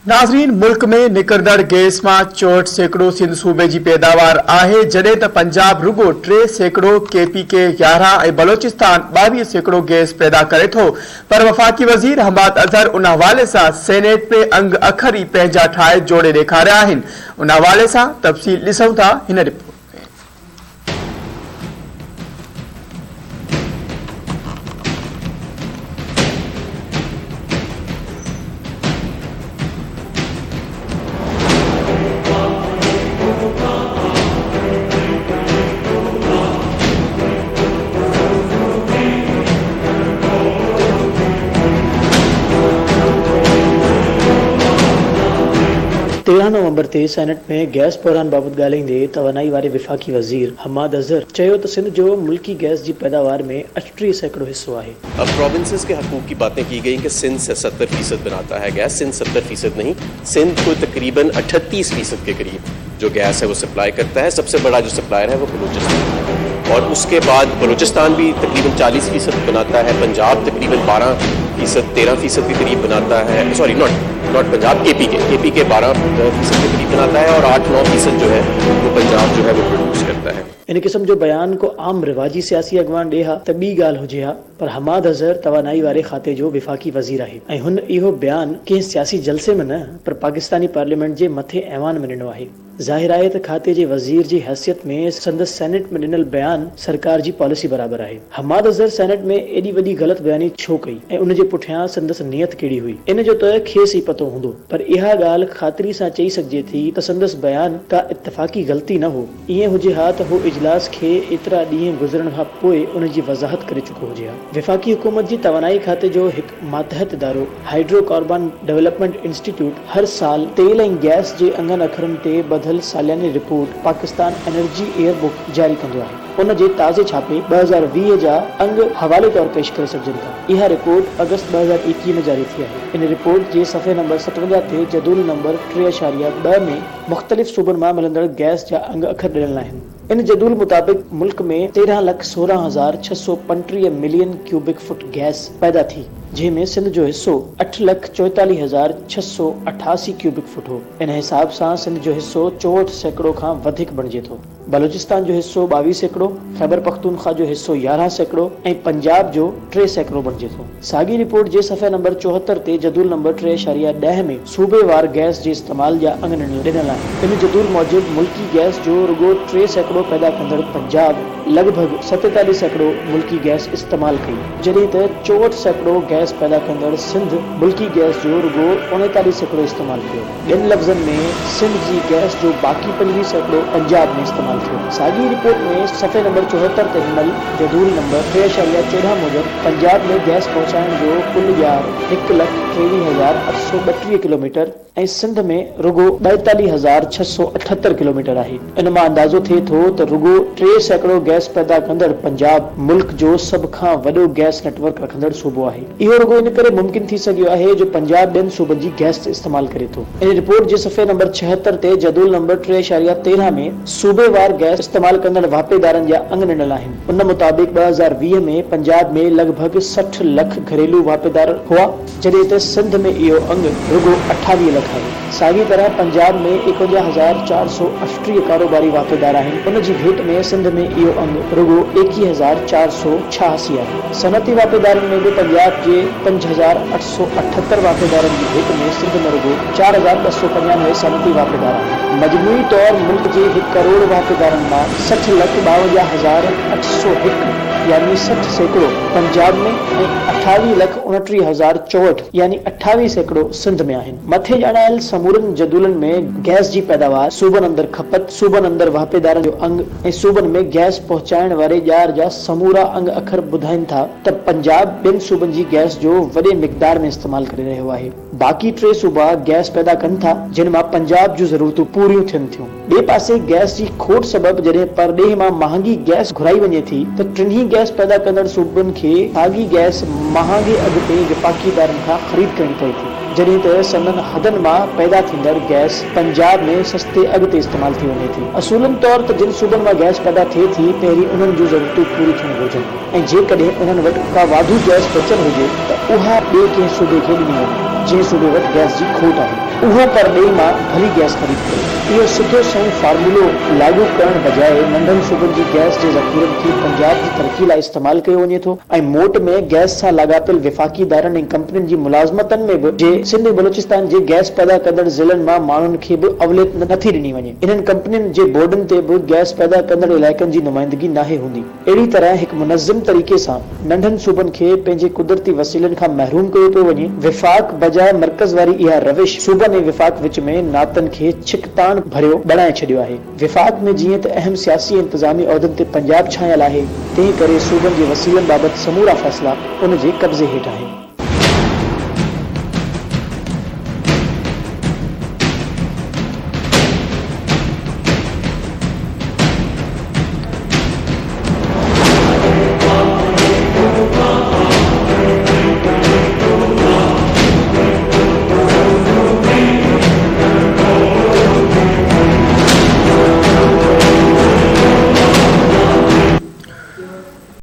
नाज़रीन, मुल्क में निकरंदड़ गैस में 64 सैकड़ों सिंध सूबे की पैदावार है, जडे त पंजाब रुगो 3 सैकड़ों, KPK 11 और बलोचिस्तान 22 सैकड़ों गैस पैदा करे थो। पर वफाकी वजीर हमाद अजहर उन हवाले से सेनेट में अंग अखर ही पंहिंजा ठाहे जोड़े ॾेखारिया आहिनि। उन हवाले से तफ़सील ॾिसूं था हिन रिपोर्ट। नवंबर ते सेनेट में गैस बहरान बाबत ॻाल्हाईंदे तवानाई वारे विफाकी वजीर हमाद अजहर चयो त सिंध जो मुल्की गैस की पैदावार में 38 सैकड़ों हिस्सो है। अब प्रोविंसेस के हकूक की बातें की गई कि सिंध से 70% बनाता है गैस। सिंध 70% नहीं, सिंध को तकरीबन 38% के करीब जो गैस है वो सप्लाई करता है। सबसे बड़ा जो सप्लायर है वो बलूचिस्तान, और उसके बाद बलूचिस्तान भी तकरीबन 40% बनाता है। पंजाब तकरीबन 12%, 13% के करीब बनाता है। सॉरी, नॉट पंजाब, KPK 12% के करीब बनाता है, और 8-9% जो है वो पंजाब जो है वो प्रोड्यूस करता है। इन किस्म जो बयान को आम रिवाजी सियासी अगवान ॾे हा त ॿी ॻाल्हि हुजे हा, पर हमाद अजहर तवानाई वारे खाते जो विफाकी वजीर है ऐं हुन इहो बयान कंहिं सियासी जलसे में न पर पाकिस्तानी पार्लियामेंट जे मथे ऐवान में ॾिनो आहे। ज़ाहिर आहे त खाते जे वजीर जी हैसियत में संदसि सेनेट में ॾिनल बयान सरकार जी पॉलिसी बराबर आहे। हमाद अजहर सेनेट में एडी वॾी ग़लत बयानी छो कई ऐं उन जे पुठियां संदसि नियत कहिड़ी हुई, इन जो त खेसि ई पतो हूंदो। पर इहा ॻाल्हि ख़ातिरी सां चई सघिजे थी त संदसि बयान का इत्तफ़ाक़ी ग़लती न हो। ईअं हुजे हा त हो इजलास खे एतिरा ॾींहं गुज़रण खां पोइ उन जी वज़ाहत करे चुको हुजे हा। विफाकी हुकूमत जी तवानाई खाते जो हिकु मातहत इदारो हाइड्रोकार्बन डेवलपमेंट इंस्टीट्यूट हर साल तेल ऐं गैस जे अंगनि अखरनि ते बधल सालियानी report Pakistan energy year book जारी कंदो आहे। उन जे ताज़े छापे 2020 जा अंग हवाले तौर पेश करे सघजनि था। इहा रिपोर्ट अगस्त 2021 में जारी थी आहे। इन रिपोर्ट जे सफ़े नंबर 57 ते जदूल नंबर 3.2 में मुख़्तलिफ़ सूबनि मां मिलंदड़ गैस जा अंग अखर ॾिनल आहिनि। इन जदूल मुताबिक मुल्क में 13,16,635 मिलियन क्यूबिक फुट गैस पैदा थी, जंहिंमें सिंध जो हिस्सो 8,44,688 क्यूबिक फुट हो। इन हिसाब सां सिंध जो हिस्सो 64 सैकड़ों खां वधीक बणिजे थो। बलूचिस्तान जो हिस्सो 22 सैकड़ों, खैबर पख्तूनख्वा जो हिस्सो 11 सैकड़ों ऐं पंजाब जो 3 सैकड़ों बणिजे थो। साॻी रिपोर्ट जे सफ़े नंबर 74 ते जदूल नंबर 3.10 में सूबेवार गैस जे इस्तेमाल जा अंग ॾिनल आहिनि। इन जदूल मौजूद मुल्की गैस जो रुगो 3 सैकड़ों पैदा कंदड़ पंजाब लगभग 47 सैकड़ों मुल्की गैस इस्तेमाल कई, जॾहिं त 64 सैकड़ों गैस पैदा कंदड़ सिंध मुल्की गैस जो रुगो 39 सैकड़ों इस्तेमाल कियो। ॿियनि लफ़्ज़नि में सिंध जी गैस जो बाक़ी 25 सैकड़ों पंजाब में इस्तेमाल थियो। साॻी रिपोर्ट में सफ़े नंबर 74 ते ॾिनल जदूल नंबर 3.14 मूजिब पंजाब में गैस पहुचाइण जो कुल यार 1,23,832 किलोमीटर ऐं सिंध में रुगो 42,678 किलोमीटर आहे। इन मां अंदाज़ो थिए थो त रुगो 3 सैकड़ों गैस पैदा कंदड़ पंजाब मुल्क जो सभ खां वॾो गैस नेटवर्क रखंदड़ सूबो आहे। इहो रुगो इन करे मुमकिन थी सघियो आहे जो पंजाब ॿियनि सूबनि जी गैस इस्तेमाल करे थो। इन रिपोर्ट जे सफ़े नंबर 76 ते जदूल नंबर 3.13 में सूबेवार गैस इस्तेमाल कंदड़ वापेदारनि जा अंग ॾिनल आहिनि। उन मुताबिक 2020 में पंजाब में लगभग 60 लख घरेलू वापेदार हुआ, जॾहिं त सिंध में इहो अंग रुगो 28 लख आहे। साॻी तरह पंजाब में 51,480 कारोबारी वापेदार आहिनि। उन जी भेट में सिंध में इहो अंग रुगो 21,486 आहे। सनती वापेदारनि में बि पंजाब जे 5,878 वापेदारनि जी भेट में सिंध में रुगो 4,295 सनती वापेदार आहिनि। मजमूई तौर मुल्क जे 1 करोड़ वापेदारनि मां 60,52,801 यानी 60 सैकड़ों पंजाब में ऐं 28,29,064 यानी 28 सैकड़ों सिंध में आहिनि। मथे ॼाणायल समूरनि जदूलनि में गैस जी पैदावार, सूबनि अंदर खपत, सूबनि अंदर वापेदारनि जो अंग ऐं सूबनि में गैस पहुचाइण वारे ॼार जा समूरा अंग अखर ॿुधाइनि था त पंजाब ॿियनि सूबनि जी गैस जो वॾे मिक़दार में इस्तेमाल करे रहियो आहे। बाक़ी 3 सूबा गैस पैदा कनि था, जिन मां पंजाब जूं ज़रूरतूं पूरियूं थियनि थियूं। ॿिए पासे गैस जी खोट सबब जॾहिं परॾेह मां महांगी गैस घुराई वञे थी त टिन्ही गैस पैदा कंदड़ सूबनि खे साॻी गैस महांगे अघ ते विपाकीदारनि खां ख़रीद करणी पए थी, जॾहिं त संदन हदनि मां पैदा थींदड़ गैस पंजाब में सस्ते अघ ते इस्तेमाल थी वञे थी। असूलन तौर त जिन सूबनि मां गैस पैदा थिए थी पहिरीं उन्हनि जूं ज़रूरतूं पूरी थियणु घुरिजनि ऐं जेकॾहिं उन्हनि वटि का वाधू गैस बचल हुजे त उहा ॿिए कंहिं सूबे खे ॾिनी वञे। जंहिं सूबे वटि गैस जी खोट आहे उहो पर ॿिए मां भली गैस ख़रीद करे इहो सिधो संओं फार्मूलो लागू करण बजाए नंढनि सूबनि जी गैस जे ज़ख़ीरनि खे पंजाब जी तरक़ी लाइ इस्तेमाल कयो वञे थो ऐं मोट में गैस सां लाॻापियल विफ़ाक़ी इदारनि ऐं कंपनियुनि जी मुलाज़मतनि में बि जे सिंध ऐं बलोचिस्तान जे गैस पैदा कंदड़ ज़िलनि मां माण्हुनि खे बि अवलियत नथी ॾिनी वञे इन्हनि कंपनियुनि जे बोर्डनि ते बि गैस पैदा कंदड़ इलाइक़नि जी नुमाइंदगी नाहे हूंदी अहिड़ी तरह हिकु मुनज़्ज़म तरीक़े सां नंढनि सूबनि खे पंहिंजे कुदरती वसीलनि खां महरूम कयो पियो वञे विफ़ाक़ बजाए मर्कज़ वारी इहा रविश सूबनि ऐं विफ़ाक़ विच में नातनि खे छिकताण भरियो बणाए छॾियो आहे विफ़ाक़ में जीअं त अहम सियासी ऐं इंतज़ामी उहिदनि ते पंजाब छायल आहे तंहिं करे सूबनि जे वसीलनि बाबति समूरा फ़ैसिला उन जे कब्ज़े हेठि आहिनि